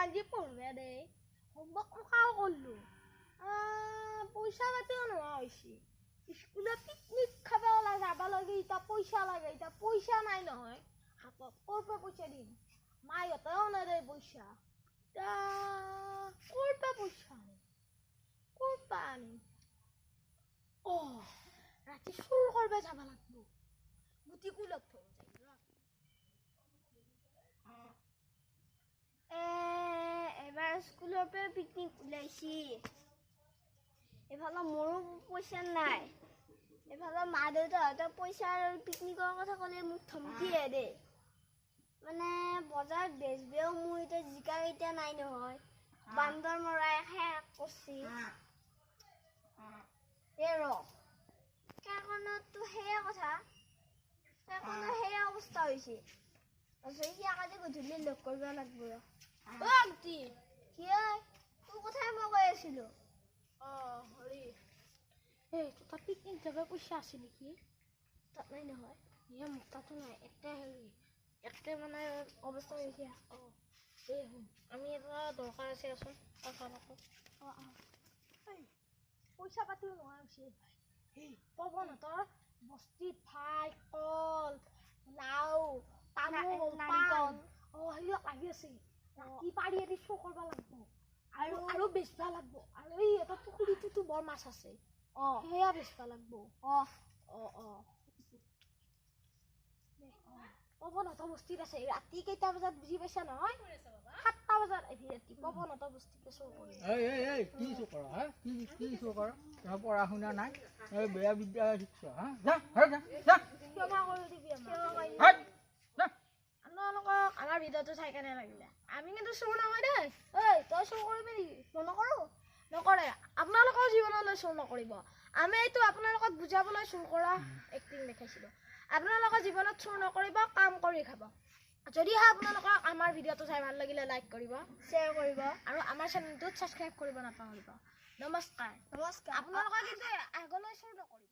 আজি পঢ়িবা দে হোমৱৰ্ক মকাও কৰিলো পইচা পাতিও নোহোৱা হৈছে স্কুলত পিকনিক খাব যাব লাগে এতিয়া পইচা নাই নহয় হাতত ক'ৰ পৰা পইচা দিম মাহঁতেও নেদে পইচা ক'ৰ পৰা আনিম ৰাতি চুৰ কৰিব যাব লাগিব গুটিকো লগ ধৰো এবাৰ স্কুলৰ পৰা পিকনিক ওলাইছি এফালে মোৰো পইচা নাই এফালে মা দেউতাহঁতে পইচা আৰু পিকনিকৰ কথা ক'লে মোক ধমকিয়ে দে মানে বজাৰত বেচবেও মোৰ এতিয়া জিকা কেইটা নাই নহয় বান্দৰ মৰাই শেষ কৰছি সেইকাৰণেতো সেয়া কথা সেইকাৰণে সেয়া অৱস্থা হৈছে তাৰপিছত ইয়াক আজি গধূলি লগ কৰিব লাগিব কি তোৰ কথাই মই কৈ আছিলো হৰি তাত পিকনিক যাব পইচা আছে নেকি তাত নাই নহয় মোৰ তাতো নাই একে মানে অৱস্থা হৈছে আমি এটা দৰকাৰ আছে আচোন পইচা পাতিও নোহোৱা হৈছে পৱনহঁতৰ বস্তিত ভাই কল লাও তামোল পাণ সেইবিলাক লাগি আছে ৰাতি পাৰি এদি চুৰ কৰিব লাগিব আৰু বেচবা লাগিব আৰু এই এটা পুখুৰীটোতো বৰ মাছ আছে সেয়া বেচবা লাগিব পৱনহঁতৰ বস্তিত আছে ৰাতি কেইটা বজাত বুজি পাইছা নহয় 7টা বজাত আহি ৰাতি পৱনহঁতৰ বস্তিতে চুৰ কৰি কি চুৰ কৰা কি চুৰ কৰা তোমাৰ পঢ়া শুনা নাই বেয়া বিদ্যা শিকছ ক্ষমা কৰি দিবি আপোনালোকক আমাৰ ভিডিঅ'টো চাই কেনে লাগিলে আমি কিন্তু চুৰ নকৰোঁ দেই তই চুৰ কৰিবি নেকি মই নকৰে আপোনালোকৰ জীৱনলৈ চুৰ নকৰিব আমি এইটো আপোনালোকক বুজাবলৈ চুৰ কৰা এক্টিং দেখাইছিলোঁ আপোনালোকৰ জীৱনত চুৰ নকৰিব কাম কৰি খাব যদিহে আপোনালোকক আমাৰ ভিডিঅ'টো চাই ভাল লাগিলে লাইক কৰিব শ্বেয়াৰ কৰিব আৰু আমাৰ চেনেলটোত ছাবস্ক্ৰাইব কৰিব নাপাহৰিব নমস্কাৰ আপোনালোকে কিন্তু আগলৈ চুৰ নকৰিব